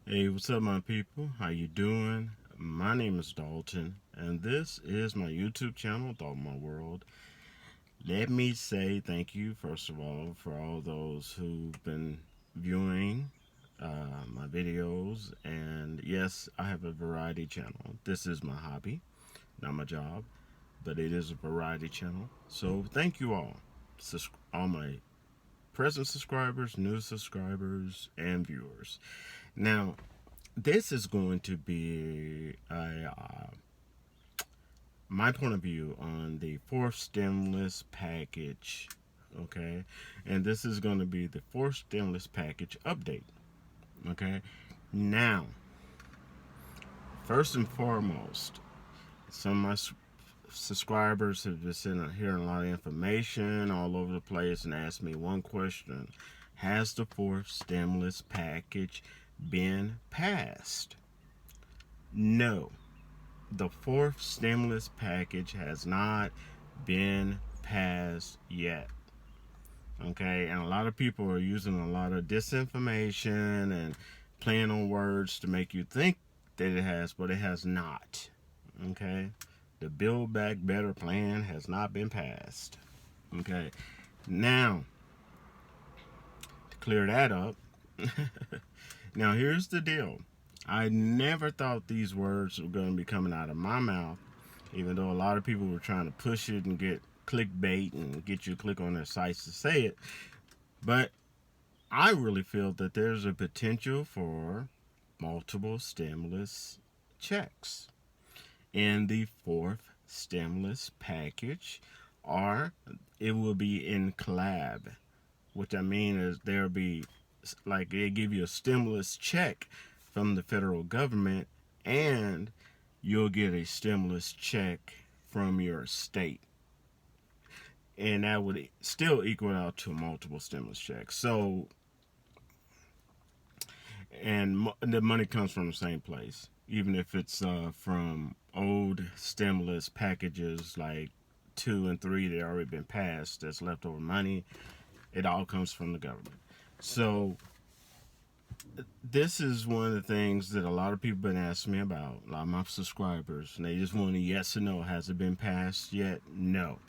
Hey, what's up, my people? How you doing? My name is Dalton, and this is my YouTube channel, Dalton My World. Let me say thank you, first of all, for all those who've been viewing my videos. And yes, I have a variety channel. This is my hobby, not my job, but it is a variety channel. So thank you all my present subscribers, new subscribers, and viewers. Now, this is going to be my point of view on the fourth stimulus package. Okay, and this is going to be the fourth stimulus package update. Okay, now, first and foremost, some of my subscribers have been hearing a lot of information all over the place and asked me one question: has the fourth stimulus package been passed? No, the fourth stimulus package has not been passed yet. Okay, and a lot of people are using a lot of disinformation and playing on words to make you think that it has, but it has not. Okay, the Build Back Better plan has not been passed. Okay, now to clear that up, now here's the deal. I never thought these words were going to be coming out of my mouth, even though a lot of people were trying to push it and get clickbait and get you to click on their sites to say it. But I really feel that there's a potential for multiple stimulus checks in the fourth stimulus package, or it will be in collab. Which I mean is there'll be like they give you a stimulus check from the federal government, and you'll get a stimulus check from your state, and that would still equal out to multiple stimulus checks. So, and the money comes from the same place, even if it's from old stimulus packages like 2 and 3 that already been passed. That's leftover money. It all comes from the government. So this is one of the things that a lot of people been asking me about. A lot of my subscribers, and they just want a yes or no. Has it been passed yet? No.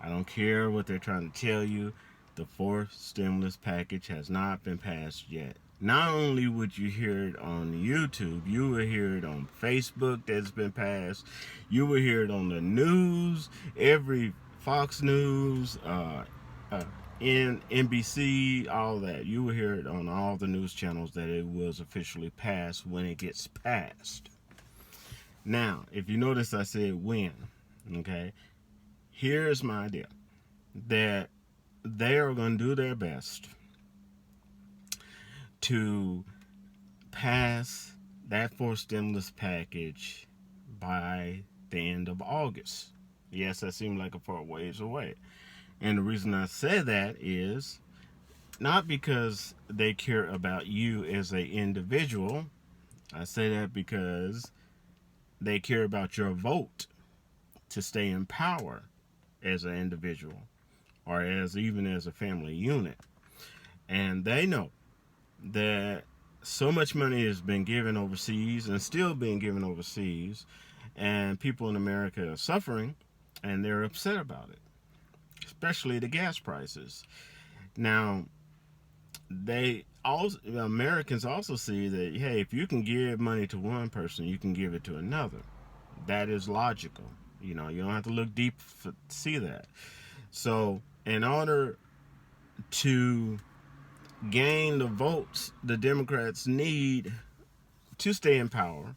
I don't care what they're trying to tell you. The fourth stimulus package has not been passed yet. Not only would you hear it on YouTube, you will hear it on Facebook that's been passed. You will hear it on the news, every Fox News, in NBC, all that. You will hear it on all the news channels that it was officially passed when it gets passed. Now, if you notice, I said when. Okay, here's my idea that they are going to do their best to pass that fourth stimulus package by the end of August. Yes, that seemed like a far ways away. And the reason I say that is not because they care about you as an individual. I say that because they care about your vote to stay in power as an individual or as even as a family unit. And they know that so much money has been given overseas and still being given overseas, and people in America are suffering and they're upset about it, especially the gas prices. Now, they also Americans also see that, hey, if you can give money to one person, you can give it to another. That is logical. You don't have to look deep to see that. So, in order to gain the votes the Democrats need to stay in power,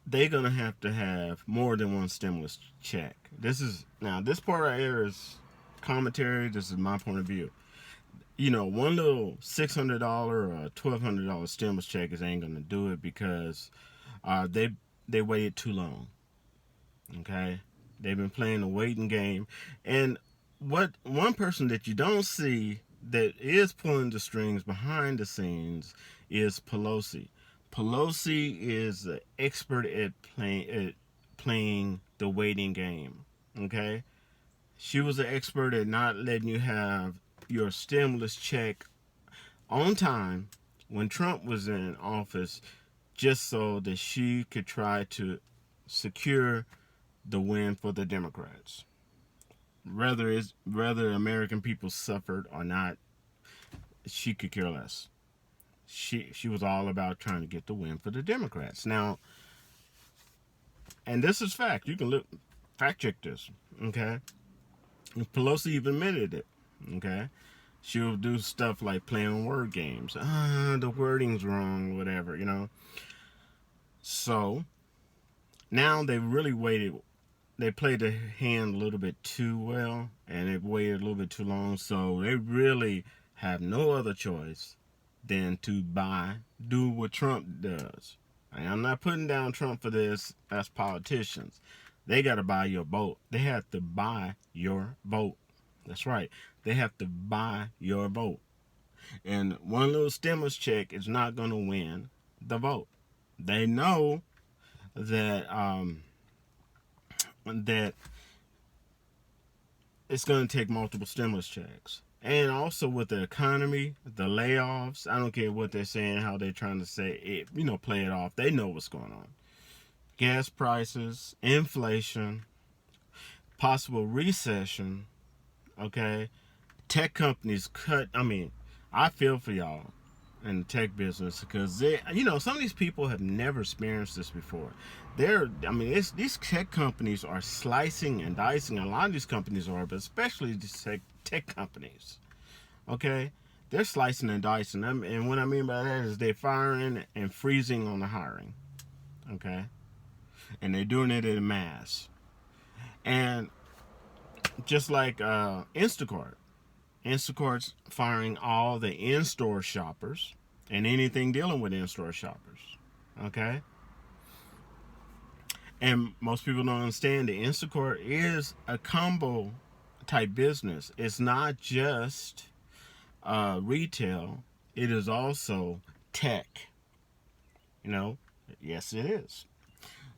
they're gonna have to have more than one stimulus check. This part right here is commentary. This is my point of view. One little $600 or $1,200 stimulus check ain't gonna do it because they waited too long. Okay, they've been playing the waiting game, and what one person that you don't see that is pulling the strings behind the scenes is Pelosi. Pelosi is an expert at playing the waiting game. Okay, she was an expert at not letting you have your stimulus check on time when Trump was in office just so that she could try to secure the win for the Democrats. Whether American people suffered or not, she could care less. She was all about trying to get the win for the Democrats. Now, and this is fact. You can look fact check this. Okay, Pelosi even admitted it. Okay, she'll do stuff like playing word games. The wording's wrong, whatever, So now they really waited. They played the hand a little bit too well, and they waited a little bit too long. So they really have no other choice than to do what Trump does. And I'm not putting down Trump for this as politicians. They got to buy your vote. They have to buy your vote. That's right. They have to buy your vote. And one little stimulus check is not going to win the vote. They know that that it's going to take multiple stimulus checks. And also with the economy, the layoffs, I don't care what they're saying, how they're trying to say it, play it off. They know what's going on. Gas prices, inflation, possible recession, okay? Tech companies I feel for y'all in the tech business because some of these people have never experienced this before. These tech companies are slicing and dicing. A lot of these companies are, but especially these tech companies. Okay, they're slicing and dicing. And what I mean by that is they're firing and freezing on the hiring. Okay, and they're doing it in mass. And just like Instacart's firing all the in-store shoppers and anything dealing with in-store shoppers. Okay? And most people don't understand that Instacart is a combo type business. It's not just retail. It is also tech. Yes it is.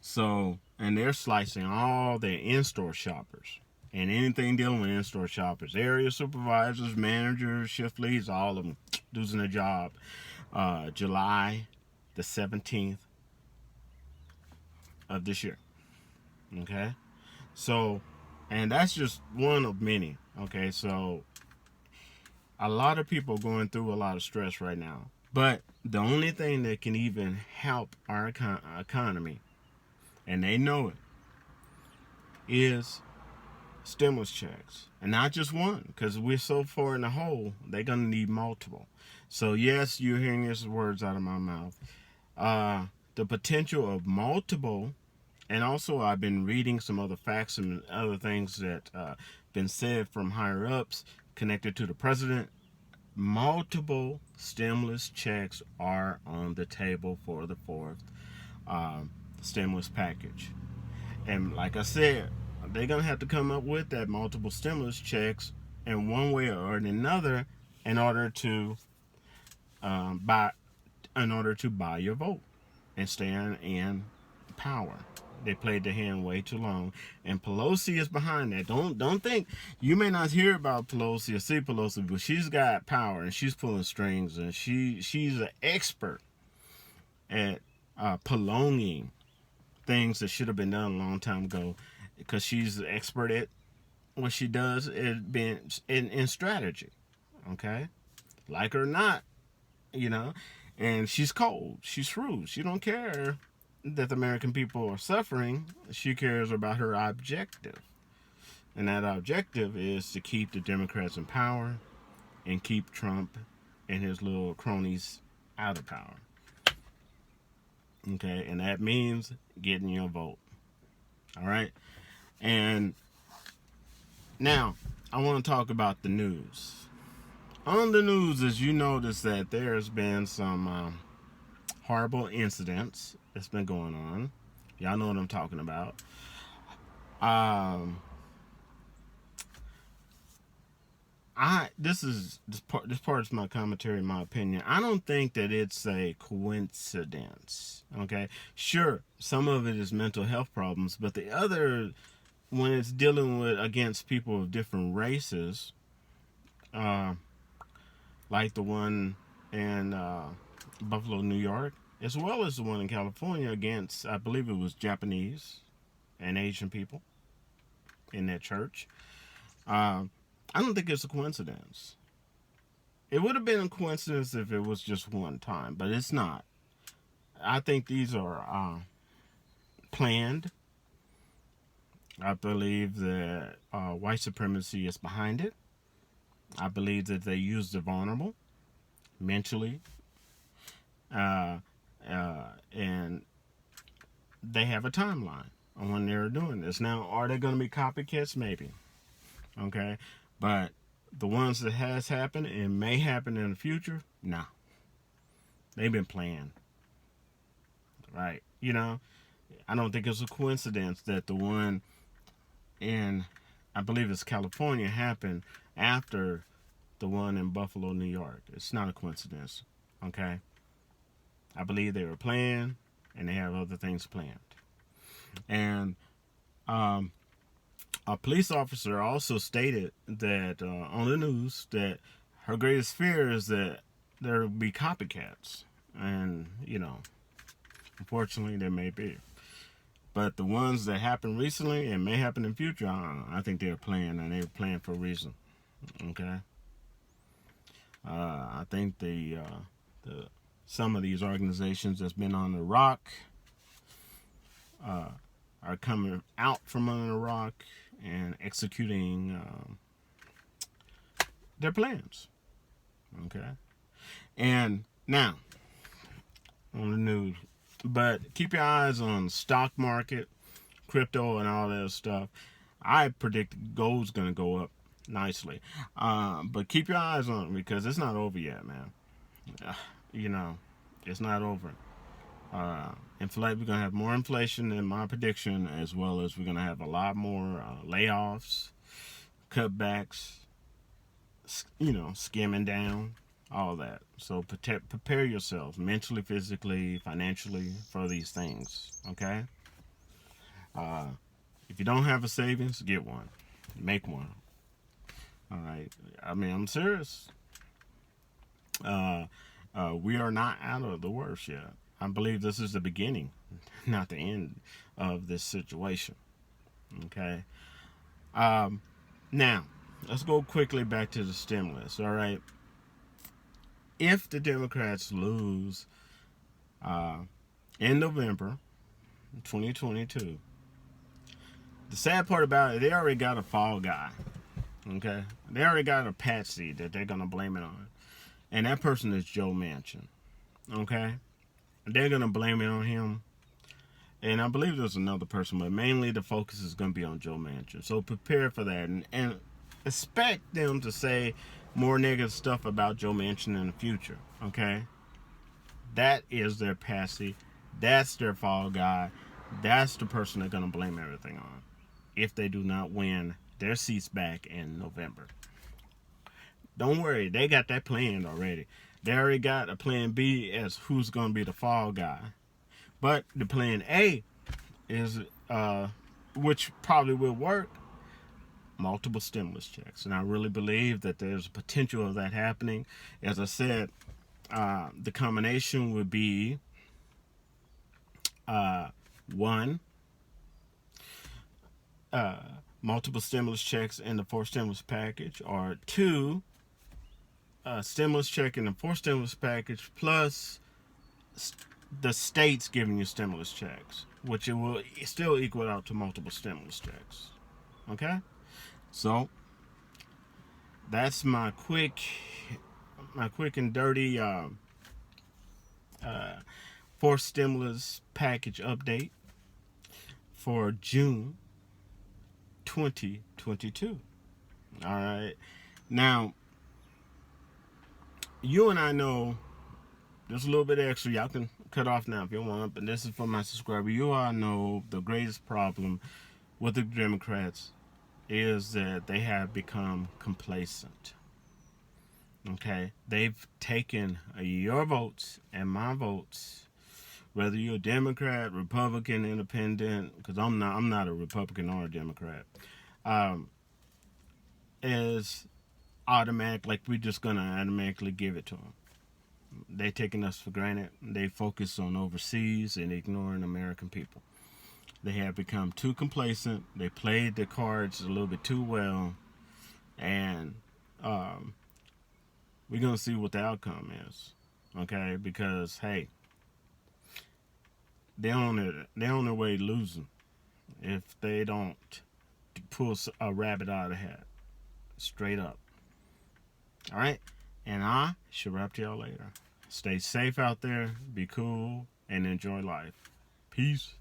So, and they're slicing all their in-store shoppers. And anything dealing with in-store shoppers, area supervisors, managers, shift leads, all of them losing their job. July the 17th of this year. Okay? So, and that's just one of many. Okay? So, a lot of people going through a lot of stress right now. But the only thing that can even help our economy, and they know it, is stimulus checks. And not just one, because we're so far in the hole, they're going to need multiple. So yes, you're hearing these words out of my mouth. The potential of multiple, and also I've been reading some other facts and other things that been said from higher ups connected to the president. Multiple stimulus checks are on the table for the fourth stimulus package. And like I said, they're going to have to come up with that multiple stimulus checks in one way or another in order to buy your vote and stay in power. They played the hand way too long, and Pelosi is behind that. Don't think you may not hear about Pelosi or see Pelosi, but she's got power and she's pulling strings, and she's an expert at prolonging things that should have been done a long time ago, because she's an expert at what she does in strategy. Okay, like her or not, and she's cold. She's shrewd. She don't care that the American people are suffering. She cares about her objective, and that objective is to keep the Democrats in power and keep Trump and his little cronies out of power. Okay, and that means getting your vote. All right, and now I want to talk about the news. On the news, as you notice, that there's been some horrible incidents that's been going on. Y'all know what I'm talking about. This part is my commentary, my opinion. I don't think that it's a coincidence. Okay, sure, some of it is mental health problems, but the other, when it's dealing with against people of different races, like the one in Buffalo, New York, as well as the one in California against, I believe it was Japanese and Asian people in that church. I don't think it's a coincidence. It would have been a coincidence if it was just one time, but it's not. I think these are planned. I believe that white supremacy is behind it. I believe that they use the vulnerable mentally, uh, and they have a timeline on when they're doing this. Now, are there going to be copycats? Maybe. Okay, but the ones that has happened and may happen in the future, nah, they've been planned, right? I don't think it's a coincidence that the one in, I believe it's California, happened after the one in Buffalo, New York. It's not a coincidence, okay? I believe they were planned, and they have other things planned. And a police officer also stated that on the news that her greatest fear is that there will be copycats. And, unfortunately, there may be. But the ones that happened recently and may happen in the future, I think they're planned, and they're planned for a reason. Okay? I think the some of these organizations that's been on the rock are coming out from under the rock and executing their plans. Okay? And now, on the news, but keep your eyes on the stock market, crypto, and all that stuff. I predict gold's going to go up nicely. But keep your eyes on it because it's not over yet, man. It's not over. We're going to have more inflation in my prediction, as well as we're going to have a lot more layoffs, cutbacks, skimming down, all that. So prepare yourself mentally, physically, financially for these things, okay? If you don't have a savings, get one. Make one. All right? I mean, I'm serious. We are not out of the worst yet. I believe this is the beginning, not the end of this situation. Okay? Now, let's go quickly back to the stimulus, all right? If the Democrats lose in November 2022, the sad part about it, they already got a fall guy, okay? They already got a patsy that they're going to blame it on. And that person is Joe Manchin, okay? They're going to blame it on him. And I believe there's another person, but mainly the focus is going to be on Joe Manchin. So prepare for that and expect them to say more negative stuff about Joe Manchin in the future, okay? That is their patsy. That's their fall guy. That's the person they're going to blame everything on if they do not win their seats back in November. Don't worry, they got that planned already. They already got a plan B as who's going to be the fall guy. But the plan A is, which probably will work, multiple stimulus checks. And I really believe that there's a potential of that happening. As I said, the combination would be one, multiple stimulus checks in the fourth stimulus package, or two, stimulus check in the fourth stimulus package plus the states giving you stimulus checks, which it will still equal out to multiple stimulus checks. Okay? So that's my quick and dirty fourth stimulus package update for June 2022. All right. Now, you and I know there's a little bit extra. Y'all can cut off now if you want, but this is for my subscriber. You all know the greatest problem with the Democrats is that they have become complacent. Okay? They've taken your votes and my votes, whether you're a Democrat, Republican, Independent, because I'm not a Republican or a Democrat, is automatic, like we're just going to automatically give it to them. They taking us for granted. They focus on overseas and ignoring American people. They have become too complacent. They played the cards a little bit too well, and um, we're gonna see what the outcome is. Okay, because hey, they're on their way losing if they don't pull a rabbit out of the hat. Straight up. All right, and I shall wrap to y'all later. Stay safe out there, be cool, and enjoy life. Peace.